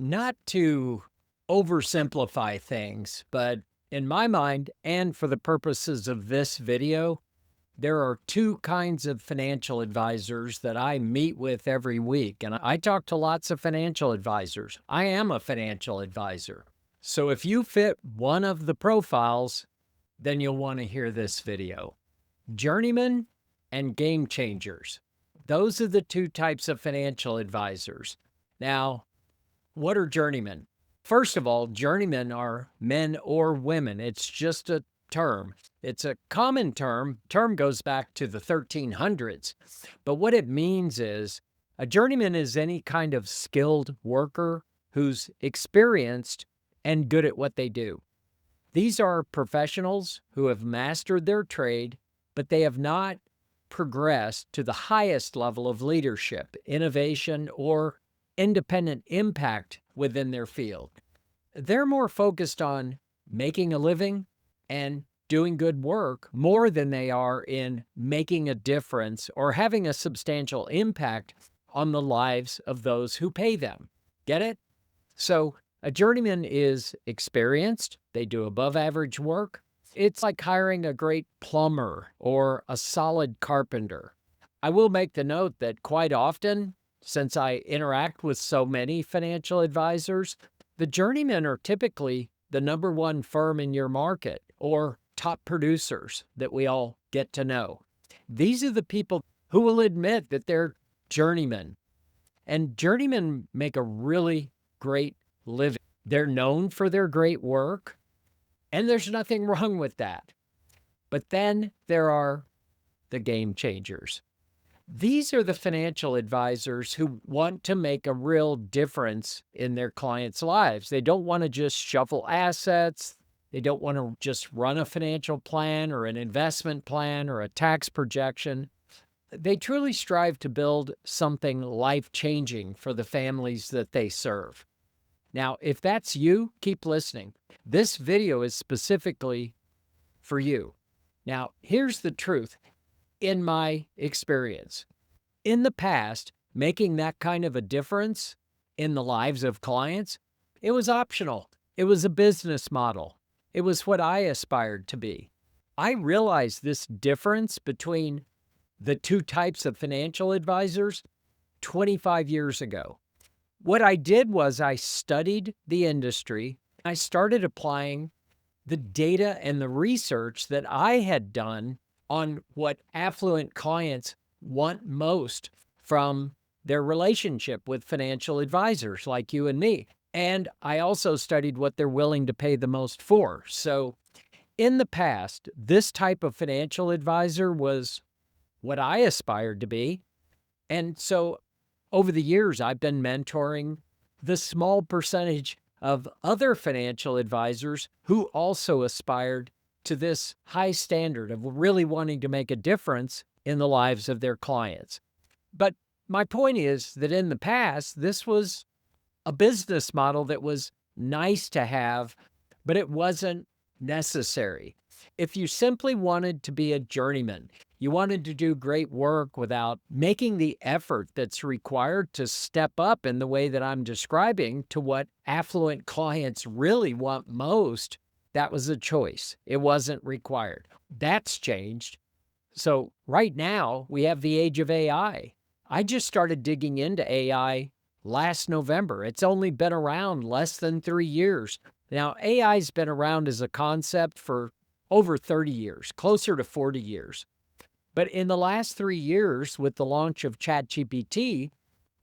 Not to oversimplify things, but in my mind, and for the purposes of this video, there are two kinds of financial advisors that I meet with every week. And I talk to lots of financial advisors. I am a financial advisor. So if you fit one of the profiles, then you'll want to hear this video. Journeymen and game changers. Those are the two types of financial advisors. Now, what are journeymen? First of all, journeymen are men or women. It's just a term. It's a common term. Term goes back to the 1300s. But what it means is a journeyman is any kind of skilled worker who's experienced and good at what they do. These are professionals who have mastered their trade, but they have not progressed to the highest level of leadership, innovation, or independent impact within their field. They're more focused on making a living and doing good work more than they are in making a difference or having a substantial impact on the lives of those who pay them. Get it? So a journeyman is experienced. They do above average work. It's like hiring a great plumber or a solid carpenter. I will make the note that quite often, since I interact with so many financial advisors, the journeymen are typically the number one firm in your market or top producers that we all get to know. These are the people who will admit that they're journeymen. And journeymen make a really great living. They're known for their great work, and there's nothing wrong with that. But then there are the game changers. These are the financial advisors who want to make a real difference in their clients' lives. They don't want to just shuffle assets. They don't want to just run a financial plan or an investment plan or a tax projection. They truly strive to build something life-changing for the families that they serve. Now, if that's you, keep listening. This video is specifically for you. Now, here's the truth. In my experience, in the past, making that kind of a difference in the lives of clients, it was optional. It was a business model. It was what I aspired to be. I realized this difference between the two types of financial advisors 25 years ago. What I did was I studied the industry. I started applying the data and the research that I had done on what affluent clients want most from their relationship with financial advisors like you and me. And I also studied what they're willing to pay the most for. So in the past, this type of financial advisor was what I aspired to be. And so over the years, I've been mentoring the small percentage of other financial advisors who also aspired to this high standard of really wanting to make a difference in the lives of their clients. But my point is that in the past, this was a business model that was nice to have, but it wasn't necessary. If you simply wanted to be a journeyman, you wanted to do great work without making the effort that's required to step up in the way that I'm describing to what affluent clients really want most, that was a choice. It wasn't required. That's changed. So right now, we have the age of AI. I just started digging into AI last November. It's only been around less than 3 years. Now, AI's been around as a concept for over 30 years, closer to 40 years. But in the last 3 years, with the launch of ChatGPT,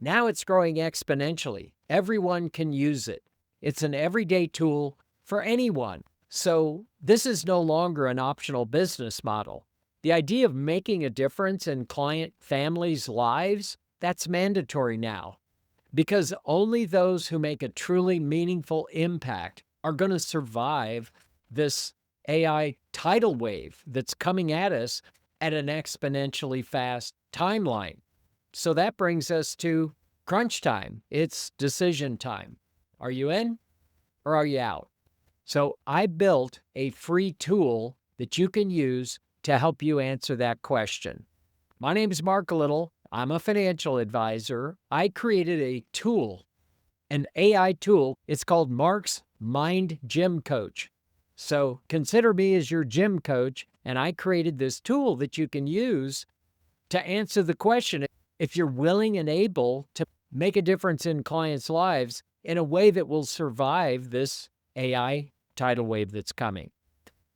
now it's growing exponentially. Everyone can use it. It's an everyday tool for anyone. So this is no longer an optional business model. The idea of making a difference in client families' lives, that's mandatory now. Because only those who make a truly meaningful impact are going to survive this AI tidal wave that's coming at us at an exponentially fast timeline. So that brings us to crunch time. It's decision time. Are you in or are you out? So I built a free tool that you can use to help you answer that question. My name is Mark Little. I'm a financial advisor. I created a tool an AI tool. It's called Mark's Mind Gym Coach. So consider me as your gym coach, and I created this tool that you can use to answer the question if you're willing and able to make a difference in clients' lives in a way that will survive this AI tidal wave that's coming.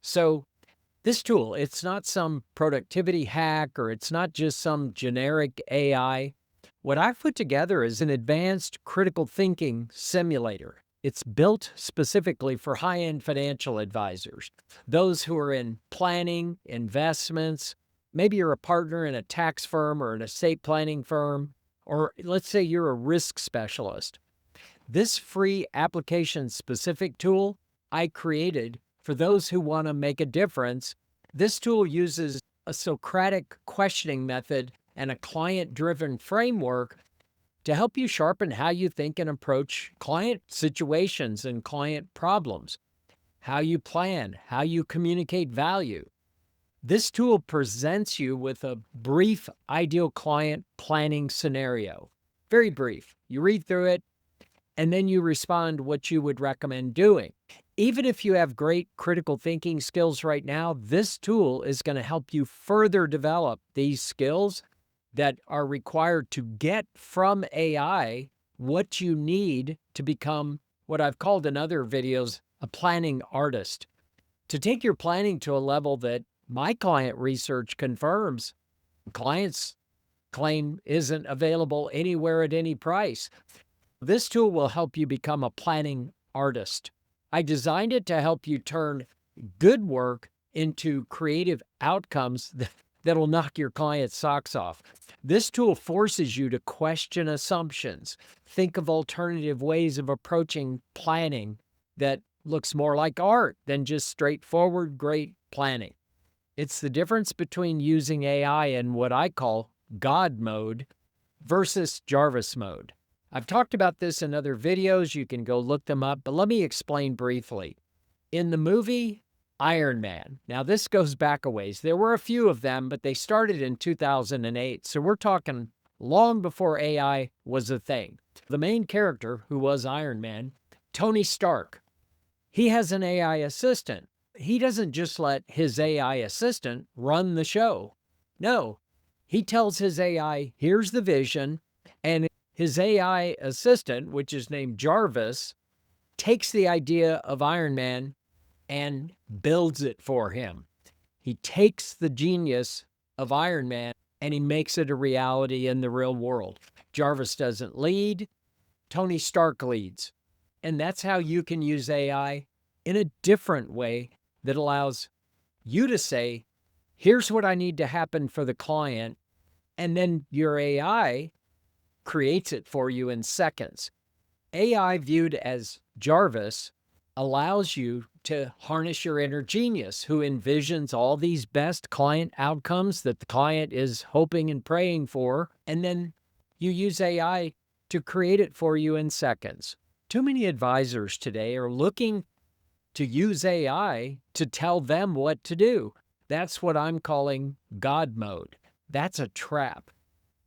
So this tool, it's not some productivity hack or it's not just some generic AI. What I've put together is an advanced critical thinking simulator. It's built specifically for high-end financial advisors, those who are in planning, investments. Maybe you're a partner in a tax firm or an estate planning firm, or let's say you're a risk specialist. This free application-specific tool I created for those who want to make a difference. This tool uses a Socratic questioning method and a client-driven framework to help you sharpen how you think and approach client situations and client problems, how you plan, how you communicate value. This tool presents you with a brief ideal client planning scenario. Very brief. You read through it, and then you respond what you would recommend doing. Even if you have great critical thinking skills right now, this tool is going to help you further develop these skills that are required to get from AI what you need to become what I've called in other videos a planning artist. To take your planning to a level that my client research confirms clients claim isn't available anywhere at any price. This tool will help you become a planning artist. I designed it to help you turn good work into creative outcomes that'll knock your client's socks off. This tool forces you to question assumptions, think of alternative ways of approaching planning that looks more like art than just straightforward great planning. It's the difference between using AI in what I call God mode versus Jarvis mode. I've talked about this in other videos. You can go look them up, but let me explain briefly. In the movie Iron Man, now this goes back a ways. There were a few of them, but they started in 2008. So we're talking long before AI was a thing. The main character, who was Iron Man, Tony Stark, he has an AI assistant. He doesn't just let his AI assistant run the show. No, he tells his AI, here's the vision, and his AI assistant, which is named Jarvis, takes the idea of Iron Man and builds it for him. He takes the genius of Iron Man and he makes it a reality in the real world. Jarvis doesn't lead, Tony Stark leads. And that's how you can use AI in a different way that allows you to say, here's what I need to happen for the client, and then your AI creates it for you in seconds. AI viewed as Jarvis allows you to harness your inner genius who envisions all these best client outcomes that the client is hoping and praying for, and then you use AI to create it for you in seconds. Too many advisors today are looking to use AI to tell them what to do. That's what I'm calling God mode. That's a trap.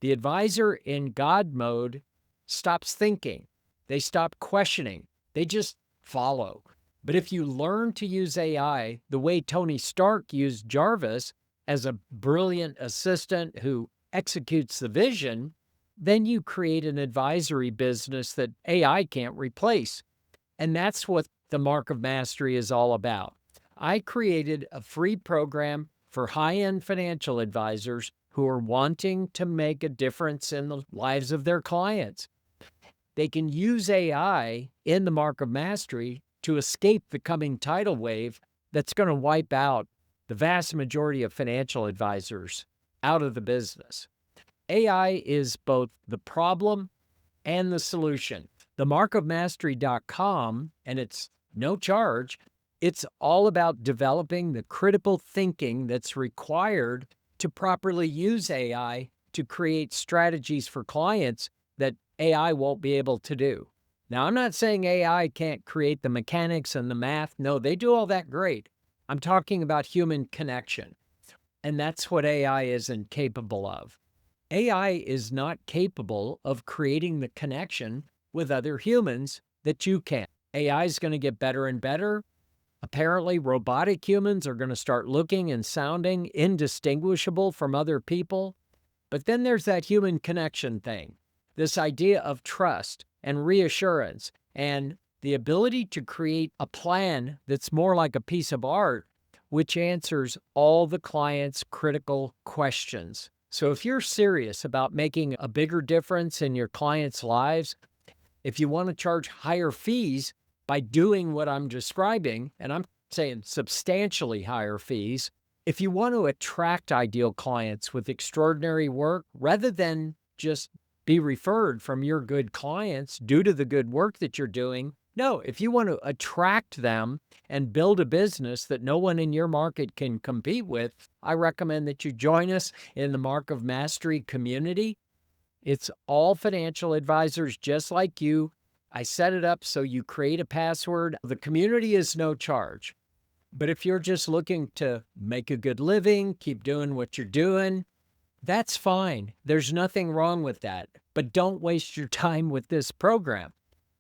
The advisor in God mode stops thinking. They stop questioning. They just follow. But if you learn to use AI the way Tony Stark used Jarvis as a brilliant assistant who executes the vision, then you create an advisory business that AI can't replace. And that's what the Mark of Mastery is all about. I created a free program for high-end financial advisors who are wanting to make a difference in the lives of their clients. They can use AI in the Mark of Mastery to escape the coming tidal wave that's going to wipe out the vast majority of financial advisors out of the business. AI is both the problem and the solution. themarkofmastery.com, and it's no charge, it's all about developing the critical thinking that's required to properly use AI to create strategies for clients that AI won't be able to do. Now, I'm not saying AI can't create the mechanics and the math. No, they do all that great. I'm talking about human connection, and that's what AI isn't capable of. AI is not capable of creating the connection with other humans that you can't. AI is going to get better and better. Apparently, robotic humans are going to start looking and sounding indistinguishable from other people. But then there's that human connection thing, this idea of trust and reassurance and the ability to create a plan that's more like a piece of art, which answers all the client's critical questions. So if you're serious about making a bigger difference in your clients' lives, if you want to charge higher fees by doing what I'm describing, and I'm saying substantially higher fees, if you want to attract ideal clients with extraordinary work, rather than just be referred from your good clients due to the good work that you're doing, no, if you want to attract them and build a business that no one in your market can compete with, I recommend that you join us in the Mark of Mastery community. It's all financial advisors just like you. I set it up so you create a password. The community is no charge. But if you're just looking to make a good living, keep doing what you're doing, that's fine. There's nothing wrong with that. But don't waste your time with this program.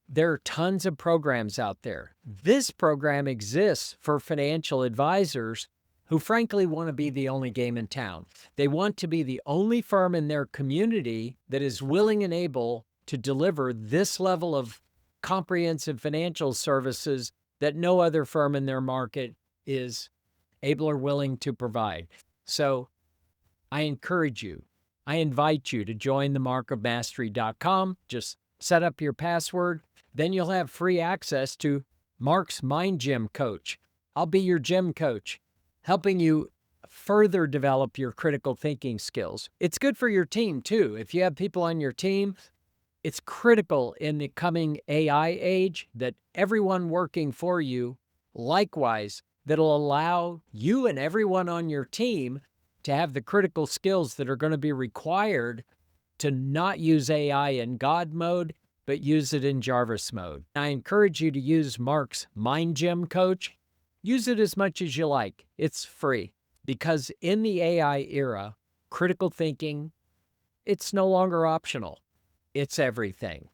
There are tons of programs out there. This program exists for financial advisors who frankly want to be the only game in town. They want to be the only firm in their community that is willing and able to deliver this level of comprehensive financial services that no other firm in their market is able or willing to provide. So I encourage you, I invite you to join the markofmastery.com. Just set up your password. Then you'll have free access to Mark's Mind Gym Coach. I'll be your gym coach, helping you further develop your critical thinking skills. It's good for your team too. If you have people on your team, it's critical in the coming AI age that everyone working for you, likewise, that'll allow you and everyone on your team to have the critical skills that are going to be required to not use AI in God mode, but use it in Jarvis mode. I encourage you to use Mark's Mind Gym Coach. Use it as much as you like. It's free because in the AI era, critical thinking, it's no longer optional. It's everything.